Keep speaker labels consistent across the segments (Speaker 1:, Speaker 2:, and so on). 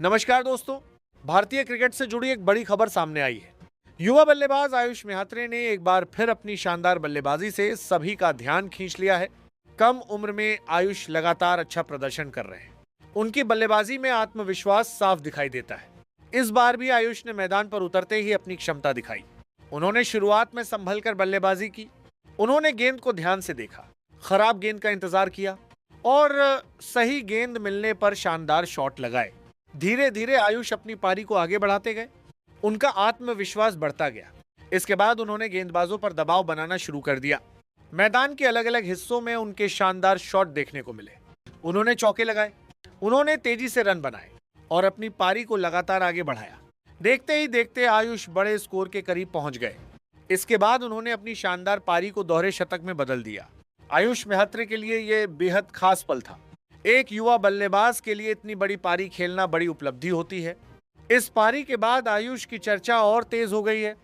Speaker 1: नमस्कार दोस्तों, भारतीय क्रिकेट से जुड़ी एक बड़ी खबर सामने आई है। युवा बल्लेबाज आयुष म्हेत्रे ने एक बार फिर अपनी शानदार बल्लेबाजी से सभी का ध्यान खींच लिया है। कम उम्र में आयुष लगातार अच्छा प्रदर्शन कर रहे हैं। उनकी बल्लेबाजी में आत्मविश्वास साफ दिखाई देता है। इस बार भी आयुष ने मैदान पर उतरते ही अपनी क्षमता दिखाई। उन्होंने शुरुआत में संभल कर बल्लेबाजी की। उन्होंने गेंद को ध्यान से देखा, खराब गेंद का इंतजार किया और सही गेंद मिलने पर शानदार शॉट लगाए। धीरे धीरे आयुष अपनी पारी को आगे बढ़ाते गए। उनका आत्मविश्वास बढ़ता गया। इसके बाद उन्होंने गेंदबाजों पर दबाव बनाना शुरू कर दिया। मैदान के अलग अलग हिस्सों में उनके शानदार शॉट देखने को मिले। उन्होंने चौके लगाए, उन्होंने तेजी से रन बनाए और अपनी पारी को लगातार आगे बढ़ाया। देखते ही देखते आयुष बड़े स्कोर के करीब पहुंच गए। इसके बाद उन्होंने अपनी शानदार पारी को दोहरे शतक में बदल दिया। आयुष म्हेत्रे के लिए यह बेहद खास पल था। एक युवा बल्लेबाज के लिए इतनी बड़ी पारी खेलना बड़ी उपलब्धि होती है। इस पारी के बाद आयुष की चर्चा और तेज हो गई है।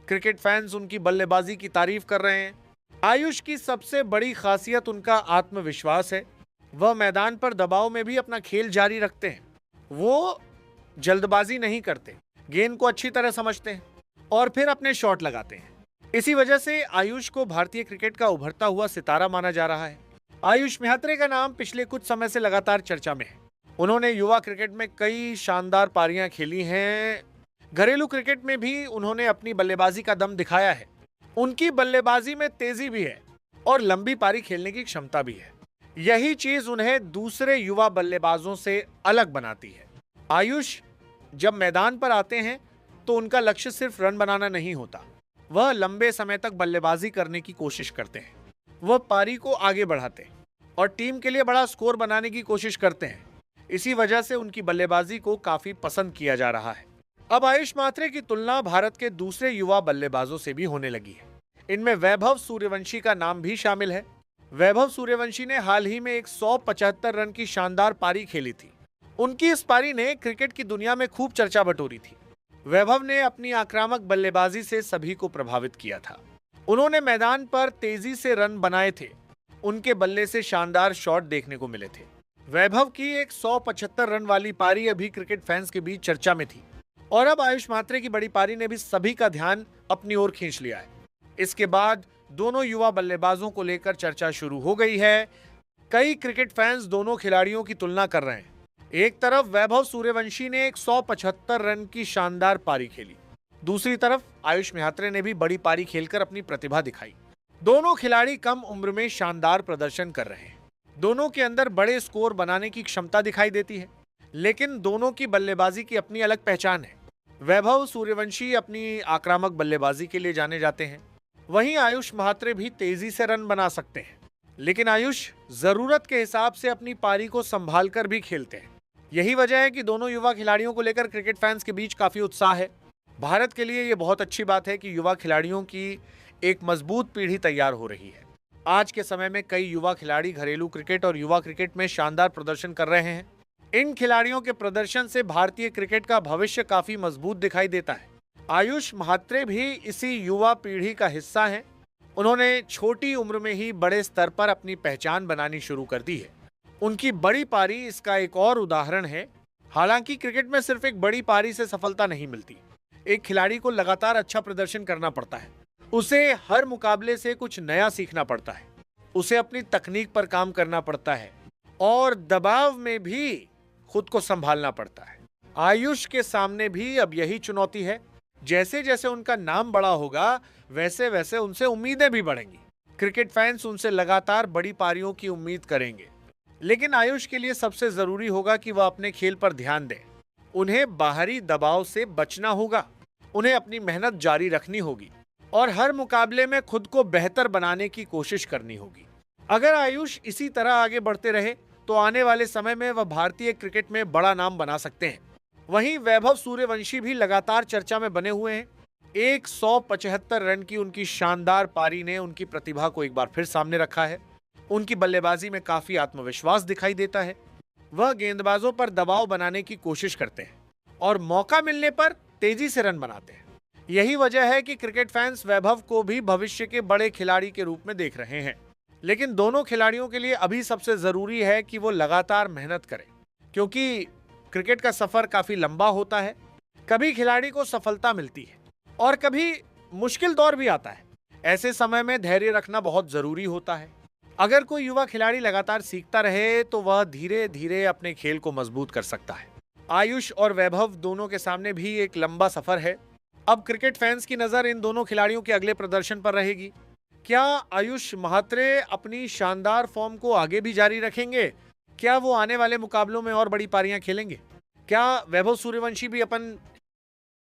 Speaker 1: क्रिकेट फैंस उनकी बल्लेबाजी की तारीफ कर रहे हैं। आयुष की सबसे बड़ी खासियत उनका आत्मविश्वास है। वह मैदान पर दबाव में भी अपना खेल जारी रखते हैं। वो जल्दबाजी नहीं करते, गेंद को अच्छी तरह समझते हैं और फिर अपने शॉट लगाते हैं। इसी वजह से आयुष को भारतीय क्रिकेट का उभरता हुआ सितारा माना जा रहा है। आयुष म्हेत्रे का नाम पिछले कुछ समय से लगातार चर्चा में है। उन्होंने युवा क्रिकेट में कई शानदार पारियां खेली हैं। घरेलू क्रिकेट में भी उन्होंने अपनी बल्लेबाजी का दम दिखाया है। उनकी बल्लेबाजी में तेजी भी है और लंबी पारी खेलने की क्षमता भी है। यही चीज उन्हें दूसरे युवा बल्लेबाजों से अलग बनाती है। आयुष जब मैदान पर आते हैं तो उनका लक्ष्य सिर्फ रन बनाना नहीं होता। वह लंबे समय तक बल्लेबाजी करने की कोशिश करते हैं। वह पारी को आगे बढ़ाते हैं और टीम के लिए बड़ा स्कोर बनाने की कोशिश करते हैं। इसी वजह से उनकी बल्लेबाजी को काफी पसंद किया जा रहा है। अब आयुष म्हेत्रे की तुलना भारत के दूसरे युवा बल्लेबाजों से भी होने लगी है। इनमें वैभव सूर्यवंशी का नाम भी शामिल है। वैभव सूर्यवंशी ने हाल ही में एक 175 रन की शानदार पारी खेली थी। उनकी इस पारी ने क्रिकेट की दुनिया में खूब चर्चा बटोरी थी। वैभव ने अपनी आक्रामक बल्लेबाजी से सभी को प्रभावित किया था। उन्होंने मैदान पर तेजी से रन बनाए थे। उनके बल्ले से शानदार शॉट देखने को मिले थे। वैभव की एक 175 रन वाली पारी अभी क्रिकेट फैंस के बीच चर्चा में थी और अब आयुष म्हेत्रे की बड़ी पारी ने भी सभी का ध्यान अपनी ओर खींच लिया है। इसके बाद दोनों युवा बल्लेबाजों को लेकर चर्चा शुरू हो गई है। कई क्रिकेट फैंस दोनों खिलाड़ियों की तुलना कर रहे हैं। एक तरफ वैभव सूर्यवंशी ने एक 175 रन की शानदार पारी खेली, दूसरी तरफ आयुष म्हेत्रे ने भी बड़ी पारी खेलकर अपनी प्रतिभा दिखाई। दोनों खिलाड़ी कम उम्र में शानदार प्रदर्शन कर रहे हैं। दोनों के अंदर बड़े स्कोर बनाने की क्षमता दिखाई देती है, लेकिन दोनों की बल्लेबाजी की अपनी अलग पहचान है। वैभव सूर्यवंशी अपनी आक्रामक बल्लेबाजी के लिए जाने जाते हैं, वहीं आयुष म्हेत्रे भी तेजी से रन बना सकते हैं, लेकिन आयुष जरूरत के हिसाब से अपनी पारी को संभाल कर भी खेलते हैं। यही वजह है कि दोनों युवा खिलाड़ियों को लेकर क्रिकेट फैंस के बीच काफी उत्साह है। भारत के लिए यह बहुत अच्छी बात है कि युवा खिलाड़ियों की एक मजबूत पीढ़ी तैयार हो रही है। आज के समय में कई युवा खिलाड़ी घरेलू क्रिकेट और युवा क्रिकेट में शानदार प्रदर्शन कर रहे हैं। इन खिलाड़ियों के प्रदर्शन से भारतीय क्रिकेट का भविष्य काफी मजबूत दिखाई देता है। आयुष म्हेत्रे भी इसी युवा पीढ़ी का हिस्सा हैं। उन्होंने छोटी उम्र में ही बड़े स्तर पर अपनी पहचान बनानी शुरू कर दी है। उनकी बड़ी पारी इसका एक और उदाहरण है। हालांकि क्रिकेट में सिर्फ एक बड़ी पारी से सफलता नहीं मिलती। एक खिलाड़ी को लगातार अच्छा प्रदर्शन करना पड़ता है। उसे हर मुकाबले से कुछ नया सीखना पड़ता है। उसे अपनी तकनीक पर काम करना पड़ता है और दबाव में भी खुद को संभालना पड़ता है। आयुष के सामने भी अब यही चुनौती है। जैसे जैसे उनका नाम बड़ा होगा, वैसे वैसे उनसे उम्मीदें भी बढ़ेंगी। क्रिकेट फैंस उनसे लगातार बड़ी पारियों की उम्मीद करेंगे, लेकिन आयुष के लिए सबसे जरूरी होगा कि वह अपने खेल पर ध्यान दें। उन्हें बाहरी दबाव से बचना होगा। उन्हें अपनी मेहनत जारी रखनी होगी और हर मुकाबले में खुद को बेहतर बनाने की कोशिश करनी होगी। अगर आयुष इसी तरह आगे बढ़ते रहे तो आने वाले समय में वह भारतीय क्रिकेट में बड़ा नाम बना सकते हैं। वहीं वैभव सूर्यवंशी भी लगातार चर्चा में बने हुए हैं। एक 175 रन की उनकी शानदार पारी ने उनकी प्रतिभा को एक बार फिर सामने रखा है। उनकी बल्लेबाजी में काफी आत्मविश्वास दिखाई देता है। वह गेंदबाजों पर दबाव बनाने की कोशिश करते हैं और मौका मिलने पर तेजी से रन बनाते हैं। यही वजह है कि क्रिकेट फैंस वैभव को भी भविष्य के बड़े खिलाड़ी के रूप में देख रहे हैं। लेकिन दोनों खिलाड़ियों के लिए अभी सबसे जरूरी है कि वो लगातार मेहनत करें, क्योंकि क्रिकेट का सफर काफी लंबा होता है। कभी खिलाड़ी को सफलता मिलती है और कभी मुश्किल दौर भी आता है। ऐसे समय में धैर्य रखना बहुत जरूरी होता है। अगर कोई युवा खिलाड़ी लगातार सीखता रहे तो वह धीरे धीरे अपने खेल को मजबूत कर सकता है। आयुष और वैभव दोनों के सामने भी एक लंबा सफर है। अब क्रिकेट फैंस की नजर इन दोनों खिलाड़ियों के अगले प्रदर्शन पर रहेगी। क्या आयुष महात्रे अपनी शानदार फॉर्म को आगे भी जारी रखेंगे? क्या वो आने वाले मुकाबलों में और बड़ी पारियां खेलेंगे? क्या वैभव सूर्यवंशी भी अपन